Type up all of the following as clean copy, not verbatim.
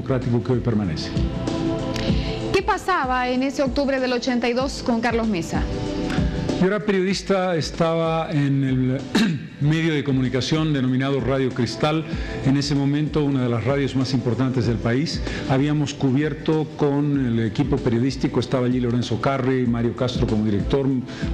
democrático que hoy permanece. ¿Qué pasaba en ese octubre del 82 con Carlos Mesa? Yo era periodista, estaba en el medio de comunicación denominado Radio Cristal, en ese momento una de las radios más importantes del país. Habíamos cubierto con el equipo periodístico, estaba allí Lorenzo Carri, Mario Castro como director,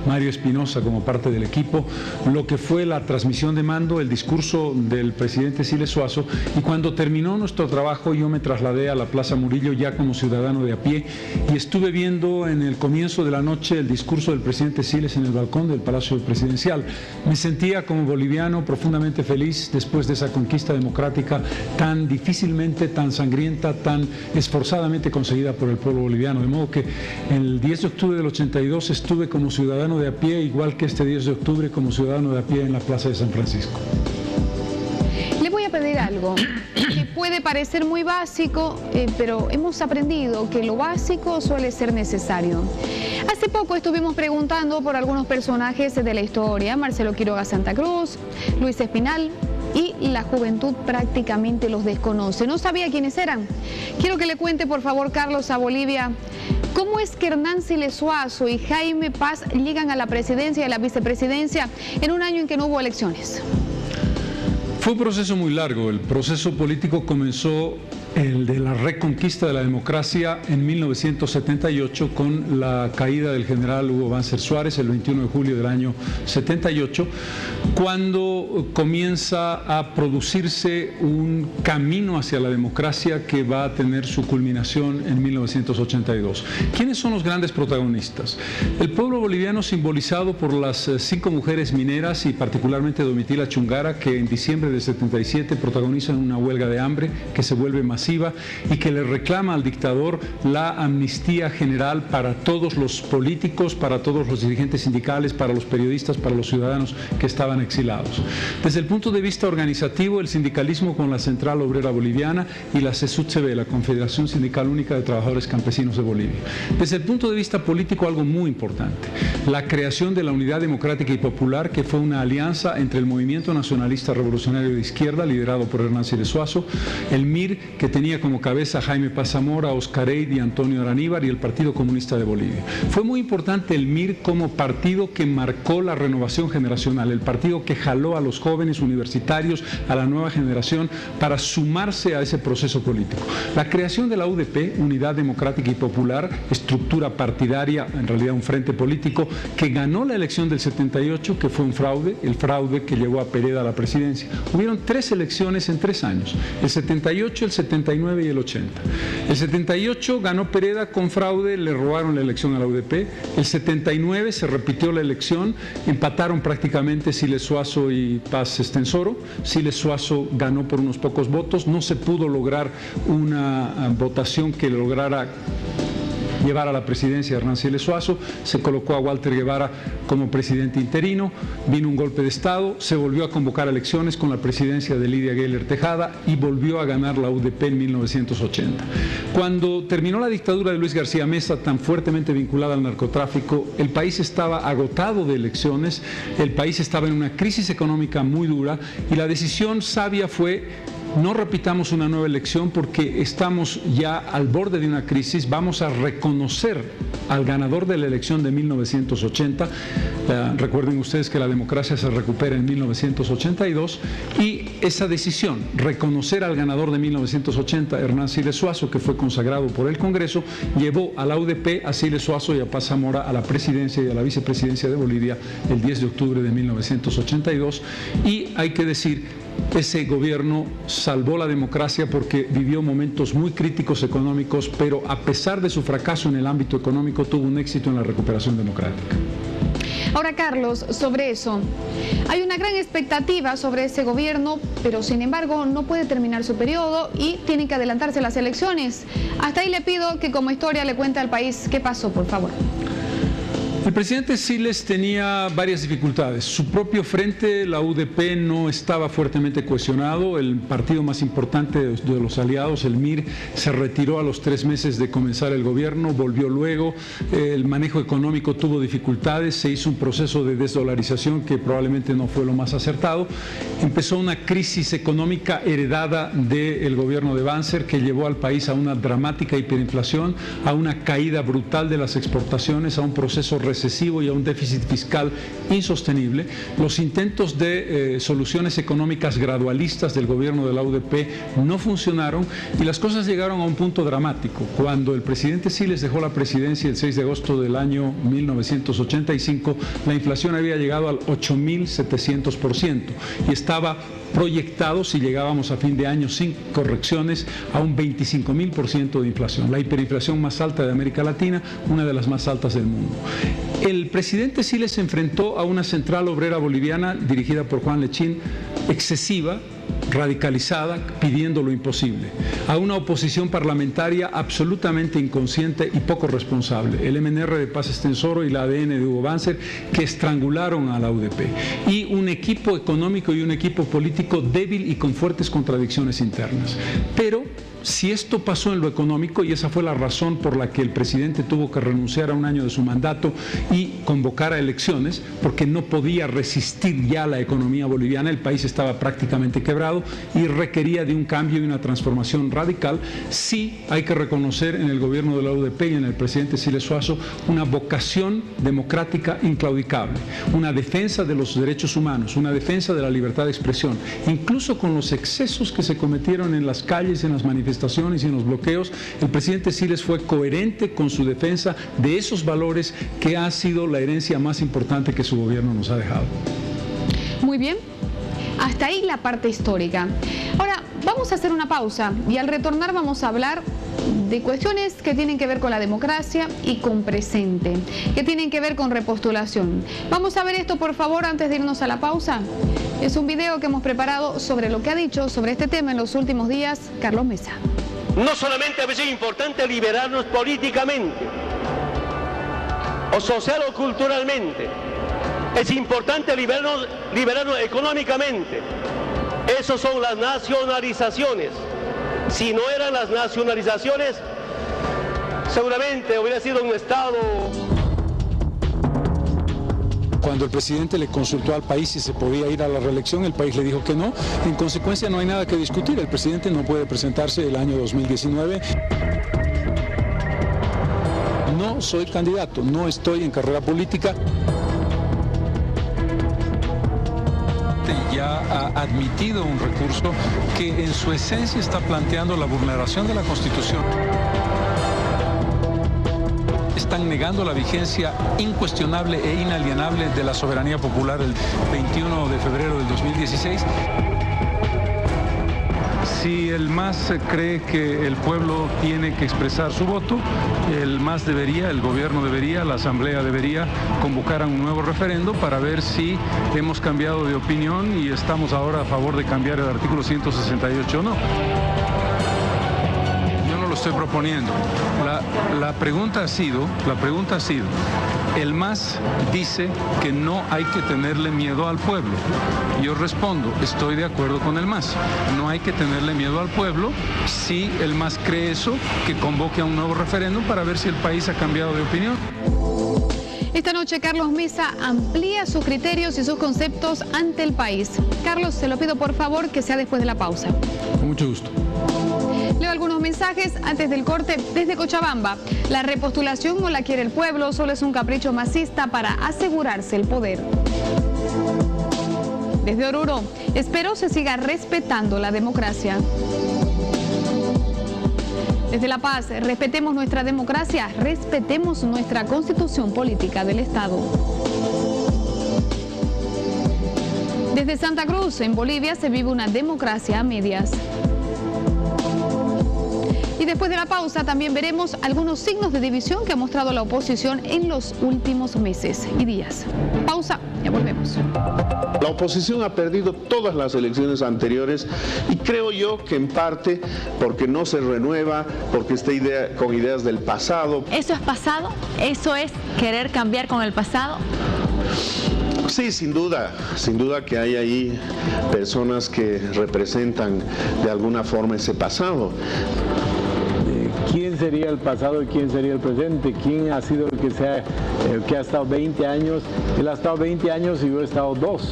Mario Espinosa como parte del equipo, lo que fue la transmisión de mando, el discurso del presidente Siles Suazo, y cuando terminó nuestro trabajo yo me trasladé a la Plaza Murillo ya como ciudadano de a pie y estuve viendo en el comienzo de la noche el discurso del presidente Siles en el balcón del Palacio Presidencial. Me sentía como boliviano profundamente feliz después de esa conquista democrática tan difícilmente, tan sangrienta, tan esforzadamente conseguida por el pueblo boliviano. De modo que el 10 de octubre del 82 estuve como ciudadano de a pie, igual que este 10 de octubre como ciudadano de a pie en la Plaza de San Francisco. Le voy a pedir algo que puede parecer muy básico, pero hemos aprendido que lo básico suele ser necesario. Hace poco estuvimos preguntando por algunos personajes de la historia, Marcelo Quiroga Santa Cruz, Luis Espinal, y la juventud prácticamente los desconoce. No sabía quiénes eran. Quiero que le cuente, por favor, Carlos, a Bolivia, ¿cómo es que Hernán Siles Suazo y Jaime Paz llegan a la presidencia y a la vicepresidencia en un año en que no hubo elecciones? Fue un proceso muy largo. El proceso político comenzó, el de la reconquista de la democracia, en 1978 con la caída del general Hugo Banzer Suárez el 21 de julio del año 78, cuando comienza a producirse un camino hacia la democracia que va a tener su culminación en 1982. ¿Quiénes son los grandes protagonistas? El pueblo boliviano, simbolizado por las 5 mujeres mineras y particularmente Domitila Chungara, que en diciembre de 77 protagonizan una huelga de hambre que se vuelve masiva y que le reclama al dictador la amnistía general para todos los políticos, para todos los dirigentes sindicales, para los periodistas, para los ciudadanos que estaban exilados. Desde el punto de vista organizativo, el sindicalismo con la Central Obrera Boliviana y la CESUTCB, la Confederación Sindical Única de Trabajadores Campesinos de Bolivia. Desde el punto de vista político, algo muy importante, la creación de la Unidad Democrática y Popular, que fue una alianza entre el Movimiento Nacionalista Revolucionario de Izquierda, liderado por Hernán Siles Suazo, el MIR, que tenía como cabeza a Jaime Paz Zamora, Oscar Eid y Antonio Araníbar, y el Partido Comunista de Bolivia. Fue muy importante el MIR como partido que marcó la renovación generacional, el partido que jaló a los jóvenes universitarios, a la nueva generación, para sumarse a ese proceso político. La creación de la UDP, Unidad Democrática y Popular, estructura partidaria, en realidad un frente político, que ganó la elección del 78, que fue un fraude, el fraude que llevó a Pereda a la presidencia. Hubieron 3 elecciones en 3 años, el 78, el 79 y el 80. El 78 ganó Pereda con fraude, le robaron la elección a la UDP. El 79 se repitió la elección, empataron prácticamente Siles Suazo y Paz Estensoro. Siles Suazo ganó por unos pocos votos, no se pudo lograr una votación que lograra llevar a la presidencia a Hernán Siles Suazo, se colocó a Walter Guevara como presidente interino, vino un golpe de Estado, se volvió a convocar elecciones con la presidencia de Lidia Gayler Tejada y volvió a ganar la UDP en 1980. Cuando terminó la dictadura de Luis García Meza, tan fuertemente vinculada al narcotráfico, el país estaba agotado de elecciones, el país estaba en una crisis económica muy dura y la decisión sabia fue: no repitamos una nueva elección porque estamos ya al borde de una crisis, vamos a reconocer al ganador de la elección de 1980, recuerden ustedes que la democracia se recupera en 1982, y esa decisión, reconocer al ganador de 1980, Hernán Siles Suazo, que fue consagrado por el Congreso, llevó a la UDP, a Siles Suazo y a Paz Zamora a la presidencia y a la vicepresidencia de Bolivia el 10 de octubre de 1982, y hay que decir, ese gobierno salvó la democracia porque vivió momentos muy críticos económicos, pero a pesar de su fracaso en el ámbito económico tuvo un éxito en la recuperación democrática. Ahora, Carlos, sobre eso, hay una gran expectativa sobre ese gobierno, pero sin embargo no puede terminar su periodo y tienen que adelantarse las elecciones. Hasta ahí le pido que como historia le cuente al país qué pasó, por favor. El presidente Siles tenía varias dificultades. Su propio frente, la UDP, no estaba fuertemente cohesionado. El partido más importante de los aliados, el MIR, se retiró a los 3 meses de comenzar el gobierno, volvió luego. El manejo económico tuvo dificultades, se hizo un proceso de desdolarización que probablemente no fue lo más acertado. Empezó una crisis económica heredada del gobierno de Banzer que llevó al país a una dramática hiperinflación, a una caída brutal de las exportaciones, a un proceso recesivo y a un déficit fiscal insostenible. Los intentos de soluciones económicas gradualistas del gobierno de la UDP no funcionaron y las cosas llegaron a un punto dramático. Cuando el presidente Siles dejó la presidencia el 6 de agosto del año 1985, la inflación había llegado al 8.700% y estaba proyectado, si llegábamos a fin de año sin correcciones, a un 25.000% de inflación, la hiperinflación más alta de América Latina, una de las más altas del mundo. El presidente Siles se enfrentó a una central obrera boliviana dirigida por Juan Lechín, excesiva, radicalizada, pidiendo lo imposible, a una oposición parlamentaria absolutamente inconsciente y poco responsable, el MNR de Paz Estenssoro y la ADN de Hugo Banzer, que estrangularon a la UDP, y un equipo económico y un equipo político débil y con fuertes contradicciones internas. Pero si esto pasó en lo económico, y esa fue la razón por la que el presidente tuvo que renunciar a un año de su mandato y convocar a elecciones, porque no podía resistir ya la economía boliviana, el país estaba prácticamente quebrado y requería de un cambio y una transformación radical, sí hay que reconocer en el gobierno de la UDP y en el presidente Siles Suazo una vocación democrática inclaudicable, una defensa de los derechos humanos, una defensa de la libertad de expresión, incluso con los excesos que se cometieron en las calles, en las manifestaciones y en los bloqueos. El presidente Siles fue coherente con su defensa de esos valores que ha sido la herencia más importante que su gobierno nos ha dejado. Muy bien, hasta ahí la parte histórica. Ahora vamos a hacer una pausa y al retornar vamos a hablar de cuestiones que tienen que ver con la democracia y con presente, que tienen que ver con repostulación. Vamos a ver esto, por favor, antes de irnos a la pausa. Es un video que hemos preparado sobre lo que ha dicho sobre este tema en los últimos días Carlos Mesa. No solamente a veces es importante liberarnos políticamente, o social o culturalmente, es importante liberarnos económicamente. Esas son las nacionalizaciones. Si no eran las nacionalizaciones, seguramente hubiera sido un Estado. Cuando el presidente le consultó al país si se podía ir a la reelección, el país le dijo que no. En consecuencia, no hay nada que discutir. El presidente no puede presentarse el año 2019. No soy candidato, no estoy en carrera política. Ya ha admitido un recurso que en su esencia está planteando la vulneración de la Constitución. Están negando la vigencia incuestionable e inalienable de la soberanía popular el 21 de febrero del 2016. Si el MAS cree que el pueblo tiene que expresar su voto, el MAS debería, el gobierno debería, la asamblea debería convocar a un nuevo referendo para ver si hemos cambiado de opinión y estamos ahora a favor de cambiar el artículo 168 o no. Yo no lo estoy proponiendo. La pregunta ha sido, el MAS dice que no hay que tenerle miedo al pueblo. Yo respondo, estoy de acuerdo con el MAS. No hay que tenerle miedo al pueblo. Si el MAS cree eso, que convoque a un nuevo referéndum para ver si el país ha cambiado de opinión. Esta noche Carlos Mesa amplía sus criterios y sus conceptos ante el país. Carlos, se lo pido por favor que sea después de la pausa. Con mucho gusto. Leo algunos mensajes antes del corte desde Cochabamba. La repostulación no la quiere el pueblo, solo es un capricho masista para asegurarse el poder. Desde Oruro, espero se siga respetando la democracia. Desde La Paz, respetemos nuestra democracia, respetemos nuestra constitución política del Estado. Desde Santa Cruz, en Bolivia, se vive una democracia a medias. Y después Después de la pausa también veremos algunos signos de división que ha mostrado la oposición en los últimos meses y días. Pausa, ya volvemos. La oposición ha perdido todas las elecciones anteriores y creo yo que en parte porque no se renueva, porque está con ideas del pasado. ¿Eso es pasado? ¿Eso es querer cambiar con el pasado? Sí, sin duda que hay ahí personas que representan de alguna forma ese pasado. ¿Quién sería el pasado y quién sería el presente? ¿Quién ha sido el que ha estado 20 años? Él ha estado 20 años y yo he estado 2.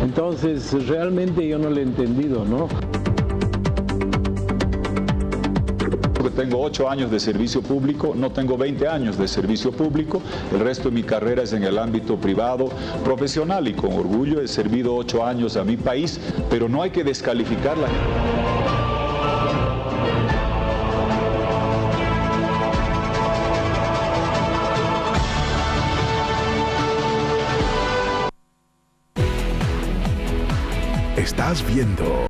Entonces, realmente yo no lo he entendido, ¿no? Tengo 8 años de servicio público, no tengo 20 años de servicio público, el resto de mi carrera es en el ámbito privado, profesional, y con orgullo he servido 8 años a mi país, pero no hay que descalificarla. Estás viendo